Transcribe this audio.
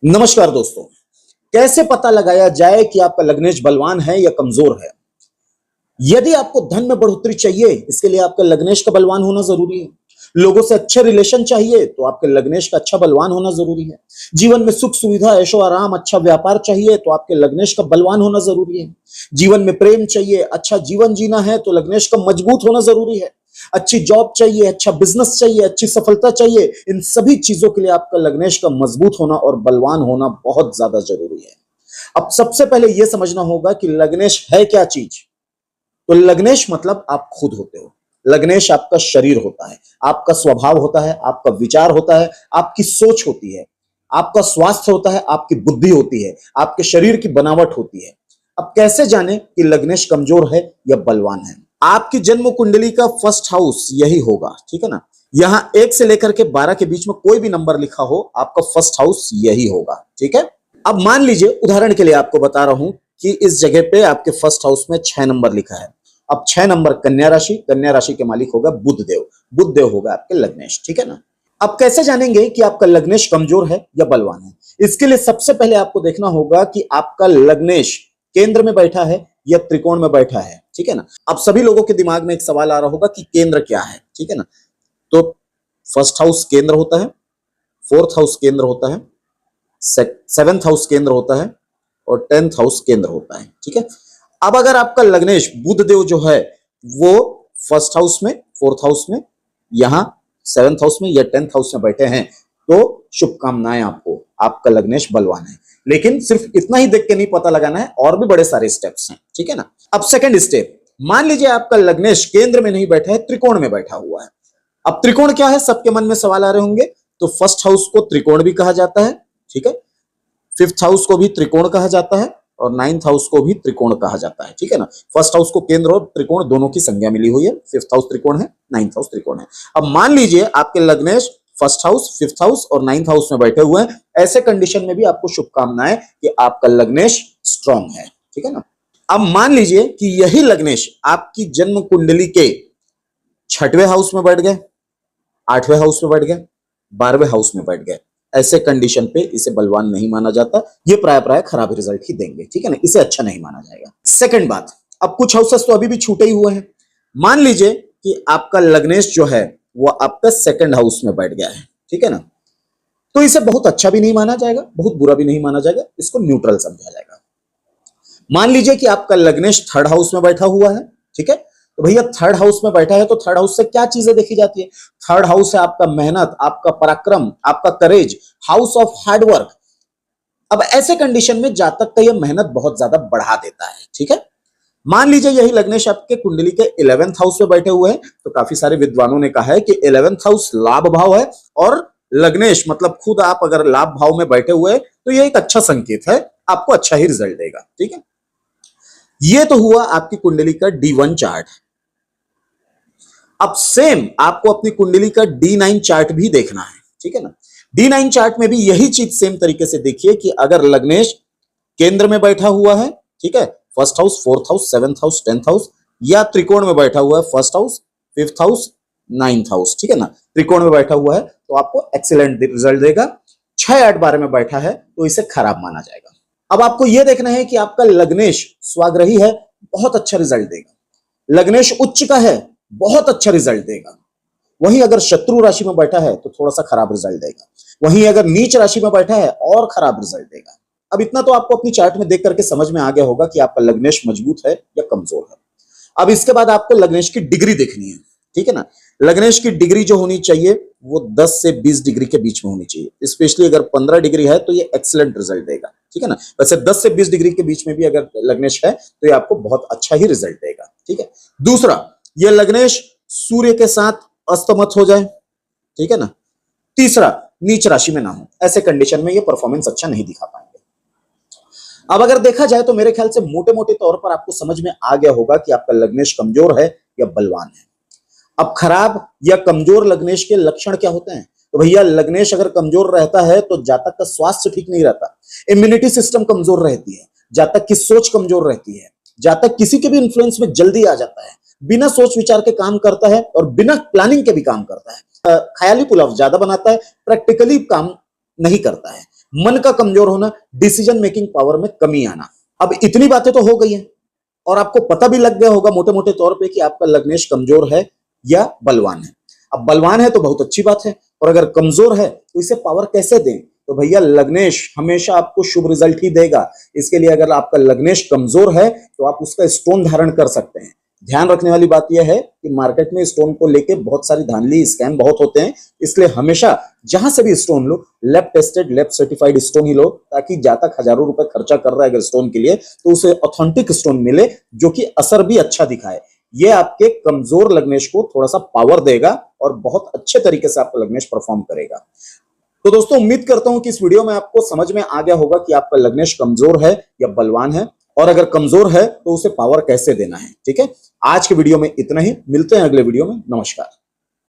नमस्कार दोस्तों। कैसे पता लगाया जाए कि आपका लग्नेश बलवान है या कमजोर है? यदि आपको धन में बढ़ोतरी चाहिए, इसके लिए आपका लग्नेश का बलवान होना जरूरी है। लोगों से अच्छे रिलेशन चाहिए तो आपके लग्नेश का अच्छा बलवान होना जरूरी है। जीवन में सुख सुविधा ऐशो आराम अच्छा व्यापार चाहिए तो आपके लग्नेश का बलवान होना जरूरी है। जीवन में प्रेम चाहिए, अच्छा जीवन जीना है तो लग्नेश का मजबूत होना जरूरी है। अच्छी जॉब चाहिए, अच्छा बिजनेस चाहिए, अच्छी सफलता चाहिए, इन सभी चीजों के लिए आपका लग्नेश का मजबूत होना और बलवान होना बहुत ज्यादा जरूरी है। अब सबसे पहले यह समझना होगा कि लग्नेश है क्या चीज। तो लग्नेश मतलब आप खुद होते हो। लग्नेश आपका शरीर होता है, आपका स्वभाव होता है, आपका विचार होता है, आपकी सोच होती है, आपका स्वास्थ्य होता है, आपकी बुद्धि होती है, आपके शरीर की बनावट होती है। अब कैसे जाने कि लग्नेश कमजोर है या बलवान है? आपकी जन्म कुंडली का फर्स्ट हाउस यही होगा, ठीक है ना। यहां 1 से लेकर के 12 के बीच में कोई भी नंबर लिखा हो, आपका फर्स्ट हाउस यही होगा, ठीक है। अब मान लीजिए, उदाहरण के लिए आपको बता रहा हूं कि इस जगह पे आपके फर्स्ट हाउस में 6 नंबर लिखा है। अब 6 नंबर कन्या राशि, कन्या राशि के मालिक होगा बुध देव, बुध देव होगा आपके लग्नेश, ठीक है ना। अब कैसे जानेंगे कि आपका लग्नेश कमजोर है या बलवान है? इसके लिए सबसे पहले आपको देखना होगा कि आपका लग्नेश केंद्र में बैठा है या त्रिकोण में बैठा है, ठीक है ना। अब सभी लोगों के दिमाग में एक सवाल आ रहा होगा कि केंद्र क्या है, ठीक है ना। तो फर्स्ट हाउस केंद्र होता है, फोर्थ हाउस केंद्र होता है, सेवेंथ हाउस केंद्र होता है और 10th हाउस केंद्र होता है, ठीक है। अब अगर आपका लग्नेश बुध देव जो है वो फर्स्ट हाउस में, फोर्थ हाउस में, यहां 7th हाउस में या 10th हाउस में बैठे हैं तो शुभकामनाएं आपको, आपका लग्नेश बलवान है। लेकिन सिर्फ इतना ही देख के नहीं पता लगाना है, और भी बड़े सारे स्टेप्स हैं, ठीक है ना। अब सेकंड स्टेप, मान लीजिए आपका लग्नेश केंद्र में नहीं बैठा है, त्रिकोण में बैठा हुआ है। अब त्रिकोण क्या है, सबके मन में सवाल आ रहे होंगे। तो फर्स्ट हाउस को त्रिकोण भी कहा जाता है, ठीक है। 5th हाउस को भी त्रिकोण कहा जाता है और 9th हाउस को भी त्रिकोण कहा जाता है, ठीक है ना। फर्स्ट हाउस को केंद्र और त्रिकोण दोनों की संज्ञा मिली हुई है। 5th हाउस त्रिकोण है, 9th हाउस त्रिकोण है। अब मान लीजिए आपके लग्नेश फर्स्ट हाउस, 5th हाउस और 9th हाउस में बैठे हुए हैं। ऐसे कंडीशन में भी आपको शुभकामनाएं कि आपका लग्नेश स्ट्रांग है, ठीक है ना। अब मान लीजिए कि यही लग्नेश आपकी जन्म कुंडली के 6वें हाउस में बैठ गए, 8वें हाउस में बैठ गए, 12वें हाउस में बैठ गए। ऐसे कंडीशन पे इसे बलवान नहीं माना जाता, ये प्राय प्राय खराब रिजल्ट ही देंगे, ठीक है ना। इसे अच्छा नहीं माना जाएगा। सेकंड बात, अब कुछ हाउसेस तो अभी भी छूटे ही हुए हैं। मान लीजिए कि आपका लग्नेश जो है वो आपका सेकंड हाउस में बैठ गया है, ठीक है ना। तो इसे बहुत अच्छा भी नहीं माना जाएगा, बहुत बुरा भी नहीं माना जाएगा, इसको न्यूट्रल समझा जाएगा। मान लीजिए कि आपका लग्नेश थर्ड हाउस में बैठा हुआ है, ठीक है। तो भैया थर्ड हाउस में बैठा है तो थर्ड हाउस से क्या चीजें देखी जाती है? थर्ड हाउस है आपका मेहनत, आपका पराक्रम, आपका करेज, हाउस ऑफ हार्डवर्क। अब ऐसे कंडीशन में जातक का यह मेहनत बहुत ज्यादा बढ़ा देता है, ठीक है। मान लीजिए यही लग्नेश आपके कुंडली के 11th हाउस में बैठे हुए हैं, तो काफी सारे विद्वानों ने कहा है कि 11th हाउस लाभ भाव है और लग्नेश मतलब खुद आप अगर लाभ भाव में बैठे हुए हैं तो यह एक अच्छा संकेत है, आपको अच्छा ही रिजल्ट देगा, ठीक है। यह तो हुआ आपकी कुंडली का D1 चार्ट। अब सेम आपको अपनी कुंडली का D9 चार्ट भी देखना है, ठीक है ना। D9 चार्ट में भी यही चीज सेम तरीके से देखिए कि अगर लग्नेश केंद्र में बैठा हुआ है, ठीक है, first house, fourth house, 7th house, 10th house, या त्रिकोण में बैठा हुआ है, first house, 5th house, 9th house, ठीक है ना। त्रिकोण में बैठा हुआ है तो आपको एक्सीलेंट रिजल्ट देगा। 6, 8, 12 में बैठा है तो इसे खराब माना जाएगा। अब आपको यह देखना है कि आपका लग्नेश स्वाग्रही है, बहुत अच्छा रिजल्ट देगा। लग्नेश उच्च का है, बहुत अच्छा रिजल्ट देगा। वहीं अगर शत्रु राशि में बैठा है तो थोड़ा सा खराब रिजल्ट देगा। वहीं अगर नीच राशि में बैठा है और खराब रिजल्ट देगा। अब इतना तो आपको अपनी चार्ट में देख करके समझ में आ गया होगा कि आपका लग्नेश मजबूत है या कमजोर है। अब इसके बाद आपको लग्नेश की डिग्री देखनी है, ठीक है ना। लग्नेश की डिग्री जो होनी चाहिए वो 10 से 20 डिग्री के बीच में होनी चाहिए। स्पेशली अगर 15 डिग्री है तो ये एक्सीलेंट रिजल्ट देगा, ठीक है ना। वैसे 10 से 20 डिग्री के बीच में भी अगर लग्नेश है तो ये आपको बहुत अच्छा ही रिजल्ट देगा, ठीक है। दूसरा, ये लग्नेश सूर्य के साथ अस्तमत हो जाए, ठीक है ना। तीसरा, नीच राशि में ना हो। ऐसे कंडीशन में ये परफॉर्मेंस अच्छा नहीं दिखा पाएंगे। अब अगर देखा जाए तो मेरे ख्याल से मोटे मोटे तौर पर आपको समझ में आ गया होगा कि आपका लग्नेश कमजोर है या बलवान है। अब खराब या कमजोर लग्नेश के लक्षण क्या होते हैं? तो भैया लग्नेश अगर कमजोर रहता है तो जातक का स्वास्थ्य ठीक नहीं रहता, इम्यूनिटी सिस्टम कमजोर रहती है, जातक की सोच कमजोर रहती है, जातक किसी के भी इन्फ्लुएंस में जल्दी आ जाता है, बिना सोच विचार के काम करता है और बिना प्लानिंग के भी काम करता है, ख्याली पुलाव ज्यादा बनाता है, प्रैक्टिकली काम नहीं करता है। मन का कमजोर होना, डिसीजन मेकिंग पावर में कमी आना। अब इतनी बातें तो हो गई हैं और आपको पता भी लग गया होगा मोटे मोटे तौर पे कि आपका लग्नेश कमजोर है या बलवान है। अब बलवान है तो बहुत अच्छी बात है, और अगर कमजोर है तो इसे पावर कैसे दें? तो भैया लग्नेश हमेशा आपको शुभ रिजल्ट ही देगा। इसके लिए अगर आपका लग्नेश कमजोर है तो आप उसका स्टोन धारण कर सकते हैं। ध्यान रखने वाली बात यह है कि मार्केट में स्टोन को लेके बहुत सारी धांधली स्कैम बहुत होते हैं, इसलिए हमेशा जहां से भी स्टोन लो lab tested lab certified stone ही लो, ताकि जहां तक हजारों रुपए खर्चा कर रहा है अगर स्टोन के लिए तो उसे ऑथेंटिक स्टोन मिले जो कि असर भी अच्छा दिखाए। ये आपके कमजोर लग्नेश को थोड़ा सा पावर देगा और बहुत अच्छे तरीके से आपका लग्नेश परफॉर्म करेगा। तो दोस्तों उम्मीद करता हूं कि इस वीडियो में आपको समझ में आ गया होगा कि आपका लग्नेश कमजोर है या बलवान है, और अगर कमजोर है तो उसे पावर कैसे देना है। ठीक है, आज के वीडियो में इतना ही, मिलते हैं अगले वीडियो में। नमस्कार।